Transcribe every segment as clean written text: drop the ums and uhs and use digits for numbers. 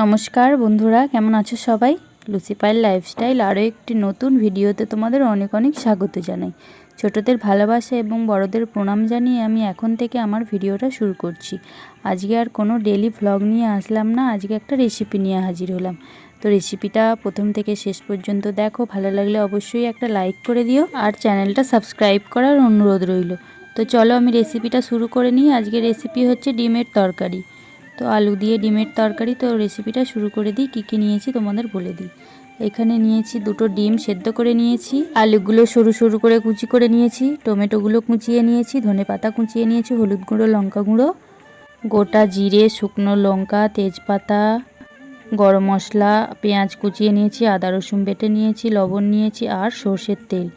নমস্কার বন্ধুরা, কেমন আছো সবাই? লুচি পায়ের লাইফস্টাইল আরও একটি নতুন ভিডিওতে তোমাদের অনেক অনেক স্বাগত জানাই। ছোটদের ভালোবাসা এবং বড়দের প্রণাম জানিয়ে আমি এখন থেকে আমার ভিডিওটা শুরু করছি। আজকে আর কোনো ডেলি ভ্লগ নিয়ে আসলাম না, আজকে একটা রেসিপি নিয়ে হাজির হলাম। তো রেসিপিটা প্রথম থেকে শেষ পর্যন্ত দেখো, ভালো লাগলে অবশ্যই একটা লাইক করে দিও আর চ্যানেলটা সাবস্ক্রাইব করার অনুরোধ রইল। তো চলো আমি রেসিপিটা শুরু করে নিই। আজকে রেসিপি হচ্ছে ডিমের তরকারি। তো আলু দিয়ে ডিমের তরকারি। তো রেসিপিটা শুরু করে দিই। কী নিয়েছি তোমাদের বলে দিই। এখানে নিয়েছি দুটো ডিম সেদ্ধ করে নিয়েছি, আলুগুলো সরু সরু করে কুচি করে নিয়েছি, টমেটোগুলো কুচিয়ে নিয়েছি, ধনেপাতা কুচিয়ে নিয়েছি, হলুদ গুঁড়ো, লঙ্কা গুঁড়ো, গোটা জিরে, শুকনো লঙ্কা, তেজপাতা, গরম মশলা, পেঁয়াজ কুচিয়ে নিয়েছি, আদা রসুন বেটে নিয়েছি, লবণ নিয়েছি আর সর্ষের তেল।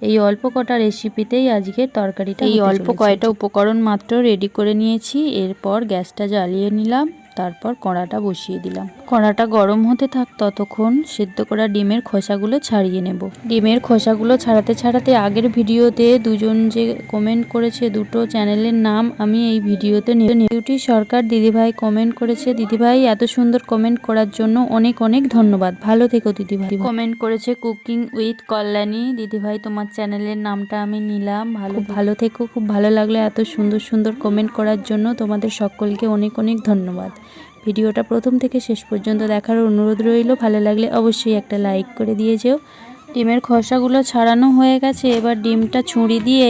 এই অল্প কটা রেসিপিতেই আজকে তরকারিটা, এই অল্প কয়টা উপকরণ মাত্র রেডি করে নিয়েছি। এরপর গ্যাসটা জ্বালিয়ে নিলাম, তারপর কড়াটা বসিয়ে দিলাম। কড়াটা গরম হতে থাক, ততক্ষণ সেদ্ধ করা ডিমের খোসাগুলো ছাড়িয়ে নেব। ডিমের খোসাগুলো ছাড়াতে ছাড়াতে আগের ভিডিওতে দুজন যে কমেন্ট করেছে, দুটো চ্যানেলের নাম আমি এই ভিডিওতে বিউটি সরকার দিদিভাই কমেন্ট করেছে। দিদিভাই এত সুন্দর কমেন্ট করার জন্য অনেক অনেক ধন্যবাদ। ভালো থেকো দিদিভাই। কমেন্ট করেছে কুকিং উইথ কল্যাণী। দিদিভাই তোমার চ্যানেলের নামটা আমি নিলাম। ভালো থেকো। খুব ভালো লাগলো এত সুন্দর সুন্দর কমেন্ট করার জন্য। তোমাদের সকলকে অনেক অনেক ধন্যবাদ। ভিডিওটা প্রথম থেকে শেষ পর্যন্ত দেখার অনুরোধ রইল। ভালো লাগলে অবশ্যই একটা লাইক করে দিয়ে যেও। ডিমের খোসাগুলো ছাড়ানো হয়ে গেছে। এবার ডিমটা ছুরি দিয়ে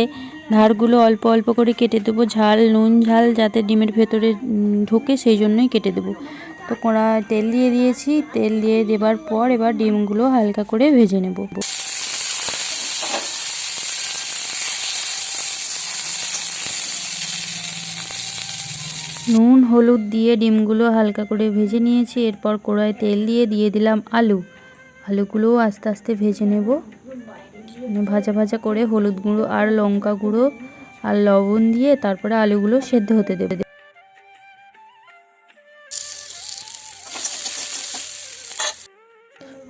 ধারগুলো অল্প অল্প করে কেটে দেবো। নুন ঝাল যাতে ডিমের ভেতরে ঢোকে সেই জন্যই কেটে দেবো। তো কড়ায় তেল দিয়ে দিয়েছি। তেল দিয়ে দেবার পর এবার ডিমগুলো হালকা করে ভেজে নেব। নুন হলুদ দিয়ে ডিমগুলো হালকা করে ভেজে নিয়েছি। এরপর কড়ায় তেল দিয়ে দিলাম আলুগুলোও আস্তে আস্তে ভেজে নেব। ভাজা ভাজা করে হলুদ গুঁড়ো আর লঙ্কা গুঁড়ো আর লবণ দিয়ে তারপরে আলুগুলো সেদ্ধ হতে দেবে।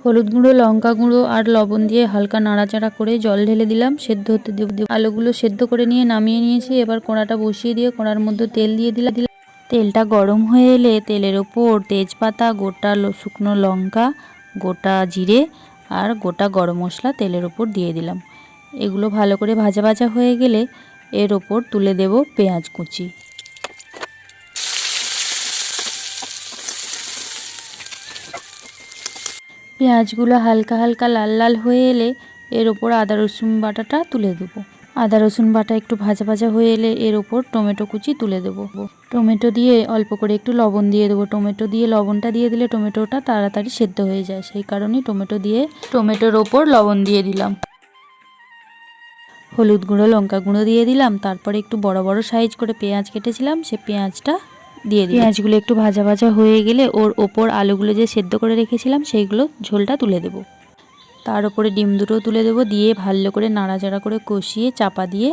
হলুদ গুঁড়ো, লঙ্কা গুঁড়ো আর লবণ দিয়ে হালকা নাড়াচাড়া করে জল ঢেলে দিলাম, সেদ্ধ হতে দেব। আলুগুলো সেদ্ধ করে নিয়ে নামিয়ে নিয়েছি। এবার কড়াটা বসিয়ে দিয়ে কড়ার মধ্যে তেল দিয়ে দিলাম। তেলটা গরম হয়ে এলে তেলের ওপর তেজপাতা, গোটা শুকনো লঙ্কা, গোটা জিরে আর গোটা গরম মশলা তেলের ওপর দিয়ে দিলাম। এগুলো ভালো করে ভাজা ভাজা হয়ে গেলে এর ওপর তুলে দেব পেঁয়াজ কুচি। পেঁয়াজগুলো হালকা হালকা লাল লাল হয়ে এলে এর ওপর আদা রসুন বাটাটা তুলে দেবো। আদা রসুন বাটা একটু ভাজা ভাজা হয়ে এলে এর ওপর টমেটো কুচি তুলে দেবো। টমেটো দিয়ে অল্প করে একটু লবণ দিয়ে দেবো। টমেটো দিয়ে লবণটা দিয়ে দিলে টমেটোটা তাড়াতাড়ি সেদ্ধ হয়ে যায়, সেই কারণেই টমেটোর ওপর লবণ দিয়ে দিলাম। হলুদ গুঁড়ো, লঙ্কা গুঁড়ো দিয়ে দিলাম। তারপরে একটু বড় বড় সাইজ করে পেঁয়াজ কেটেছিলাম, সে পেঁয়াজটা দিয়ে দিই। পেঁয়াজগুলো একটু ভাজা ভাজা হয়ে গেলে ওর ওপর আলুগুলো যে সেদ্ধ করে রেখেছিলাম সেইগুলো ঝোলটা তুলে দেবো। তার উপরে ডিম দুটো তুলে দেবো, দিয়ে ভালো করে নাড়াচাড়া করে কষিয়ে চাপা দিয়ে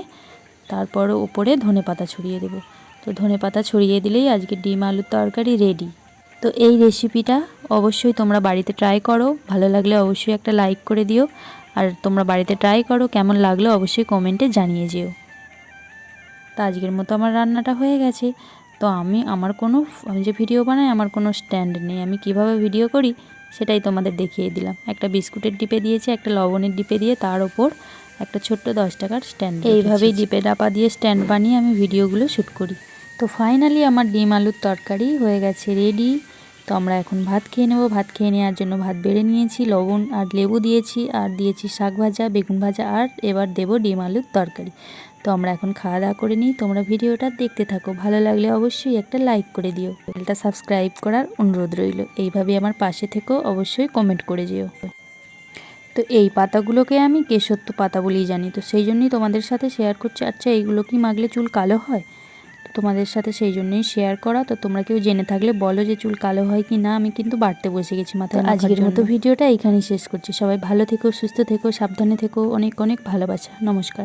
তারপর ওপরে ধনেপাতা ছড়িয়ে দেবো। তো ধনেপাতা ছড়িয়ে দিলেই আজকে ডিম আলুর তরকারি রেডি। তো এই রেসিপিটা অবশ্যই তোমরা বাড়িতে ট্রাই করো। ভালো লাগলে অবশ্যই একটা লাইক করে দিও। আর তোমরা বাড়িতে ট্রাই করো, কেমন লাগলো অবশ্যই কমেন্টে জানিয়ে যেও। তো আজকের মতো আমার রান্নাটা হয়ে গেছে। তো আমি যে ভিডিও বানাই আমার কোনো স্ট্যান্ড নেই। আমি কিভাবে ভিডিও করি সেটাই তোমাদের দেখিয়ে দিলাম। একটা বিস্কুটের ডিপে দিয়েছি, একটা লবণের ডিপে দিয়ে তার ওপর একটা ছোট্ট 10 টাকার স্ট্যান্ড। এইভাবেই ডিপে ডাপা দিয়ে স্ট্যান্ড বানিয়ে আমি ভিডিওগুলো শ্যুট করি। তো ফাইনালি আমার ডিম আলুর তরকারি হয়ে গেছে রেডি। তো আমরা এখন ভাত খেয়ে নেব। ভাত খেয়ে নেওয়ার জন্য ভাত বেড়ে নিয়েছি, লবণ আর লেবু দিয়েছি, আর দিয়েছি শাক ভাজা, বেগুন ভাজা, আর এবার দেব ডিম আলুর তরকারি। তো আমরা এখন খাওয়া দাওয়া করে নিই। তোমরা ভিডিওটা দেখতে থাকো, ভালো লাগলে অবশ্যই একটা লাইক করে দিও। চ্যানেলটা সাবস্ক্রাইব করার অনুরোধ রইল। এইভাবে আমার পাশে থেকেও অবশ্যই কমেন্ট করে যেও। তো এই পাতাগুলোকে আমি কেশত্ব পাতা বলেই জানি, তো সেই জন্যই তোমাদের সাথে শেয়ার করছি। আচ্ছা, এইগুলো কি মাখলে চুল কালো হয়? তো তোমাদের সাথে সেই জন্যই শেয়ার করা। তো তোমরা কেউ জেনে থাকলে বলো যে চুল কালো হয় কি না। আমি কিন্তু বাড়তে বসে গেছি মাথায়। আজকের মতো ভিডিওটা এইখানেই শেষ করছি। সবাই ভালো থেকো, সুস্থ থেকো, সাবধানে থেকো। অনেক অনেক ভালোবাসা। নমস্কার।